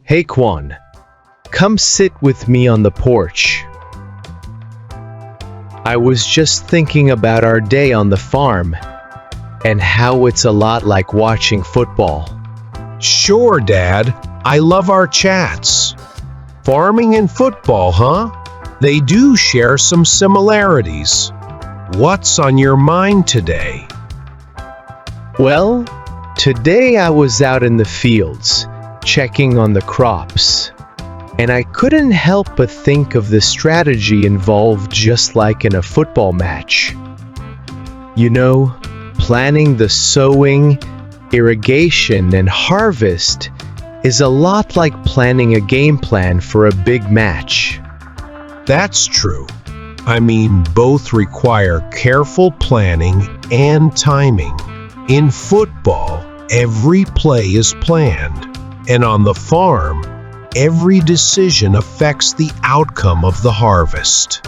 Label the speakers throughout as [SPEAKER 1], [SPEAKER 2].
[SPEAKER 1] Hey Quon, come sit with me on the porch. I was just thinking about our day on the farm and how it's a lot like watching football.
[SPEAKER 2] Sure, Dad. I love our chats. Farming and football, huh? They do share some similarities. What's on your mind today?
[SPEAKER 1] Well, today I was out in the fields, checking on the crops, and I couldn't help but think of the strategy involved just like in a football match. You know, planning the sowing, irrigation, and harvest is a lot like planning a game plan for a big match.
[SPEAKER 2] That's true. I mean, both require careful planning and timing. In football, every play is planned, and on the farm, every decision affects the outcome of the harvest.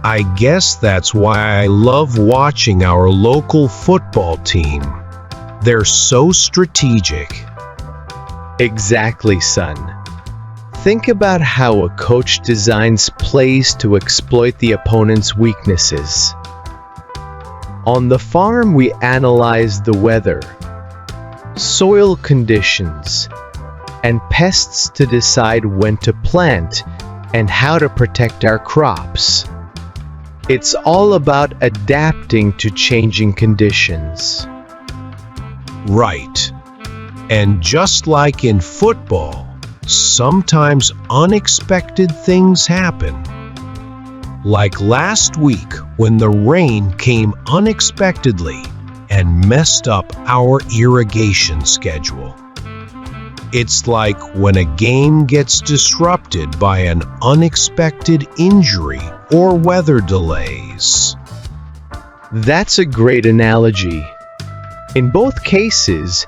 [SPEAKER 2] I guess that's why I love watching our local football team. They're so strategic.
[SPEAKER 1] Exactly, son. Think about how a coach designs plays to exploit the opponent's weaknesses. On the farm, we analyze the weather, soil conditions, and pests to decide when to plant and how to protect our crops. It's all about adapting to changing conditions.
[SPEAKER 2] Right. And just like in football, sometimes unexpected things happen. Like last week when the rain came unexpectedly and messed up our irrigation schedule. It's like when a game gets disrupted by an unexpected injury or weather delays.
[SPEAKER 1] That's a great analogy. In both cases,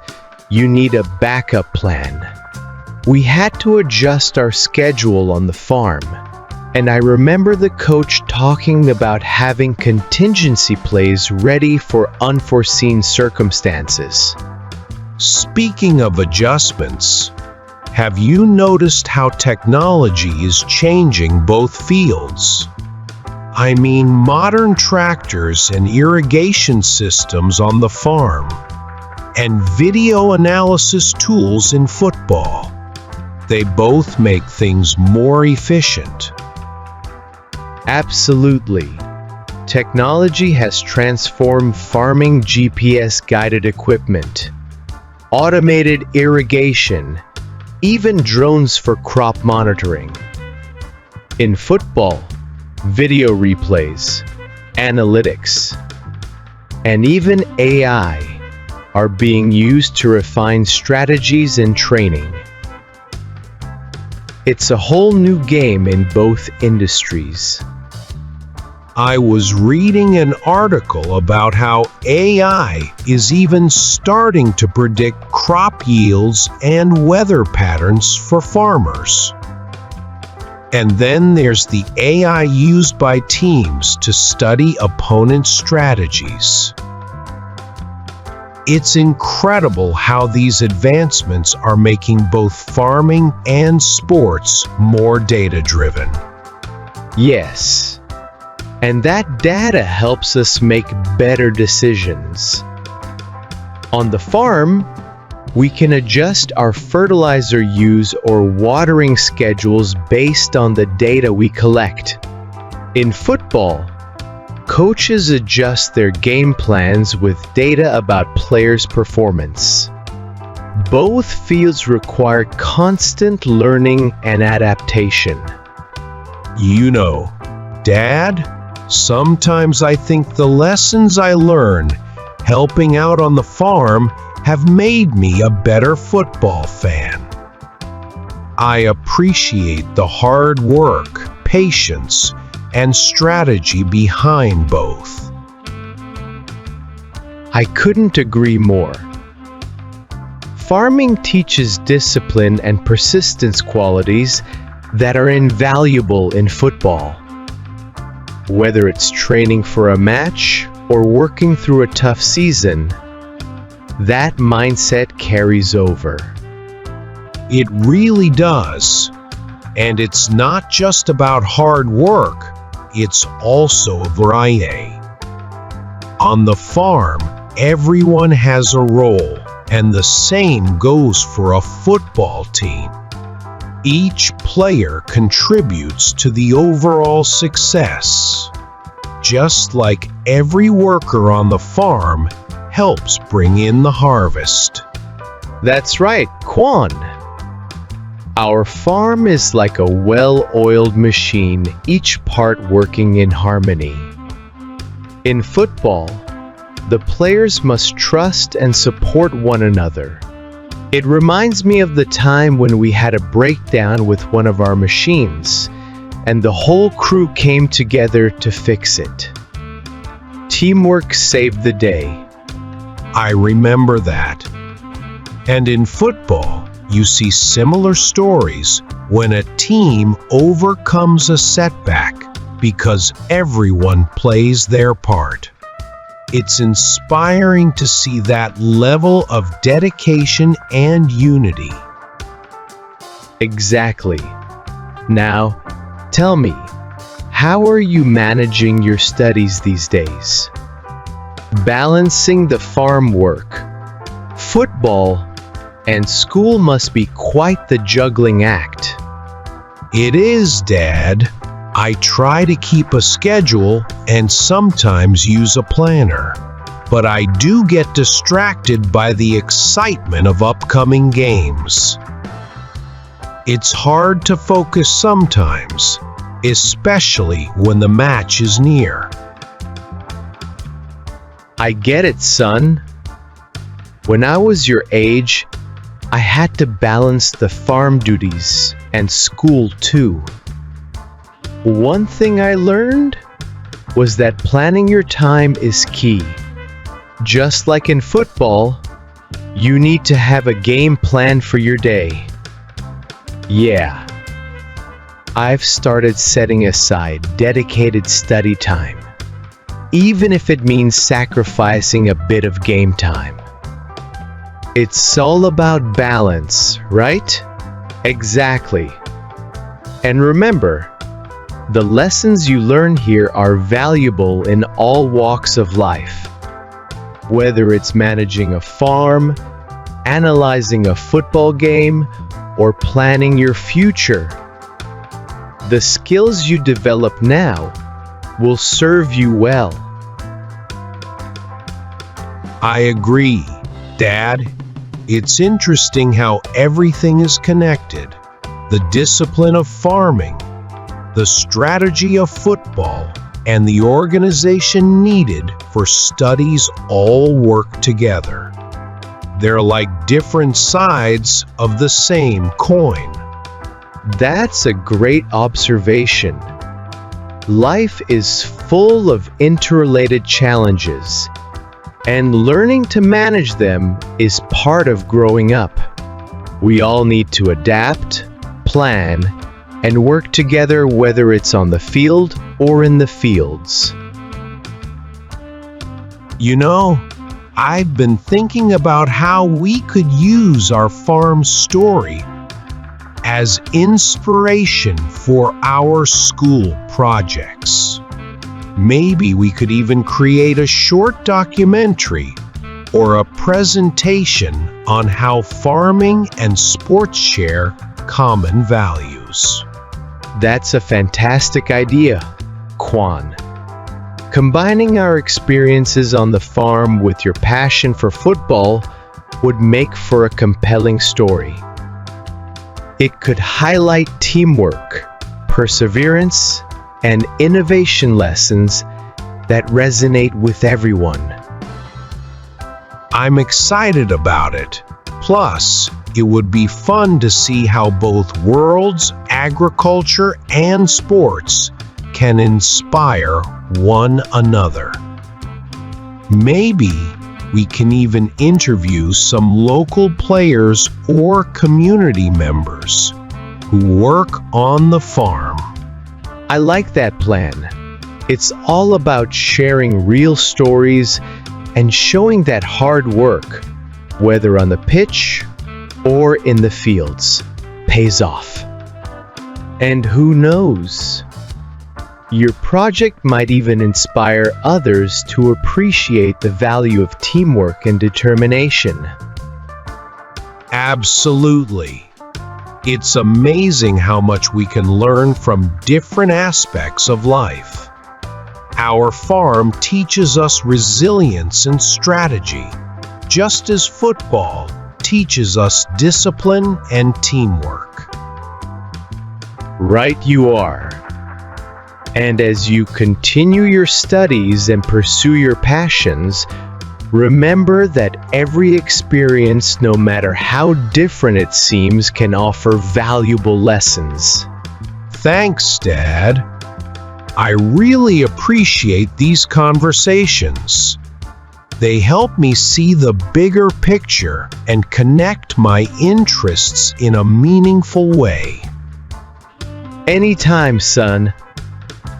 [SPEAKER 1] you need a backup plan. We had to adjust our schedule on the farm, and I remember the coach talking about having contingency plays ready for unforeseen circumstances.
[SPEAKER 2] Speaking of adjustments, have you noticed how technology is changing both fields? I mean, modern tractors and irrigation systems on the farm, and video analysis tools in football. They both make things more efficient.
[SPEAKER 1] Absolutely. Technology has transformed farming. GPS-guided equipment, automated irrigation, even drones for crop monitoring. In football, video replays, analytics, and even AI are being used to refine strategies and training. It's a whole new game in both industries.
[SPEAKER 2] I was reading an article about how AI is even starting to predict crop yields and weather patterns for farmers. And then there's the AI used by teams to study opponent strategies. It's incredible how these advancements are making both farming and sports more data-driven.
[SPEAKER 1] Yes, and that data helps us make better decisions. On the farm, we can adjust our fertilizer use or watering schedules based on the data we collect. In football, coaches adjust their game plans with data about players' performance. Both fields require constant learning and adaptation.
[SPEAKER 2] You know, Dad, sometimes I think the lessons I learned helping out on the farm have made me a better football fan. I appreciate the hard work, patience, and strategy behind both.
[SPEAKER 1] I couldn't agree more. Farming teaches discipline and persistence qualities that are invaluable in football. Whether it's training for a match or working through a tough season, that mindset carries over.
[SPEAKER 2] It really does. And it's not just about hard work, it's also a variety. On the farm, everyone has a role, and the same goes for a football team. Each player contributes to the overall success, just like every worker on the farm helps bring in the harvest.
[SPEAKER 1] That's right, Quon. Our farm is like a well-oiled machine, each part working in harmony. In football, the players must trust and support one another. It reminds me of the time when we had a breakdown with one of our machines, and the whole crew came together to fix it. Teamwork saved the day.
[SPEAKER 2] I remember that. And in football, you see similar stories when a team overcomes a setback because everyone plays their part. It's inspiring to see that level of dedication and unity.
[SPEAKER 1] Exactly. Now, tell me, how are you managing your studies these days? Balancing the farm work, football, and school must be quite the juggling act.
[SPEAKER 2] It is, Dad. I try to keep a schedule and sometimes use a planner, but I do get distracted by the excitement of upcoming games. It's hard to focus sometimes, especially when the match is near.
[SPEAKER 1] I get it, son. When I was your age, I had to balance the farm duties and school too. One thing I learned was that planning your time is key. Just like in football, you need to have a game plan for your day. Yeah, I've started setting aside dedicated study time, even if it means sacrificing a bit of game time. It's all about balance, right? Exactly. And remember, the lessons you learn here are valuable in all walks of life. Whether it's managing a farm, analyzing a football game, or planning your future, the skills you develop now will serve you well.
[SPEAKER 2] I agree, Dad. It's interesting how everything is connected. The discipline of farming, the strategy of football, and the organization needed for studies all work together. They're like different sides of the same coin.
[SPEAKER 1] That's a great observation. Life is full of interrelated challenges, and learning to manage them is part of growing up. We all need to adapt, plan, and work together, whether it's on the field or in the fields.
[SPEAKER 2] You know, I've been thinking about how we could use our farm story as inspiration for our school projects. Maybe we could even create a short documentary or a presentation on how farming and sports share common values.
[SPEAKER 1] That's a fantastic idea, Quon. Combining our experiences on the farm with your passion for football would make for a compelling story. It could highlight teamwork, perseverance, and innovation lessons that resonate with everyone.
[SPEAKER 2] I'm excited about it. Plus, it would be fun to see how both worlds, agriculture and sports, can inspire one another. Maybe we can even interview some local players or community members who work on the farm.
[SPEAKER 1] I like that plan. It's all about sharing real stories and showing that hard work, whether on the pitch or in the fields pays off. And who knows? Your project might even inspire others to appreciate the value of teamwork and determination.
[SPEAKER 2] Absolutely. It's amazing how much we can learn from different aspects of life. Our farm teaches us resilience and strategy, just as football teaches us discipline and teamwork.
[SPEAKER 1] Right you are. And as you continue your studies and pursue your passions, remember that every experience, no matter how different it seems, can offer valuable lessons.
[SPEAKER 2] Thanks, Dad. I really appreciate these conversations. They help me see the bigger picture and connect my interests in a meaningful way.
[SPEAKER 1] Anytime, son.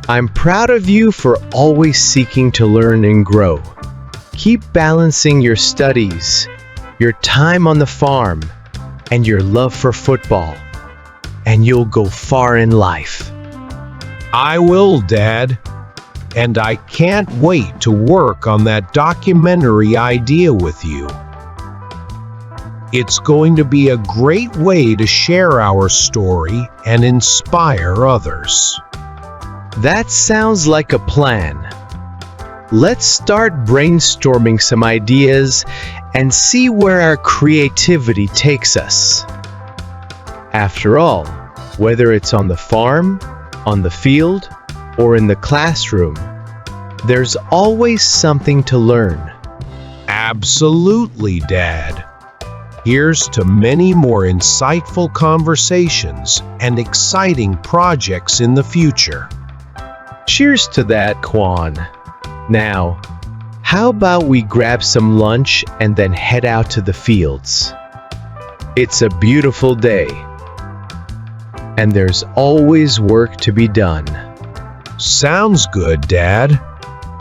[SPEAKER 1] I'm proud of you for always seeking to learn and grow. Keep balancing your studies, your time on the farm, and your love for football, and you'll go far in life.
[SPEAKER 2] I will, Dad. And I can't wait to work on that documentary idea with you. It's going to be a great way to share our story and inspire others.
[SPEAKER 1] That sounds like a plan. Let's start brainstorming some ideas and see where our creativity takes us. After all, whether it's on the farm, on the field, or in the classroom, there's always something to learn.
[SPEAKER 2] Absolutely, Dad. Here's to many more insightful conversations and exciting projects in the future.
[SPEAKER 1] Cheers to that, Quon. Now, how about we grab some lunch and then head out to the fields? It's a beautiful day, and there's always work to be done.
[SPEAKER 2] Sounds good, Dad.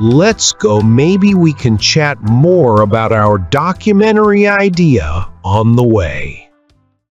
[SPEAKER 2] Let's go. Maybe we can chat more about our documentary idea on the way.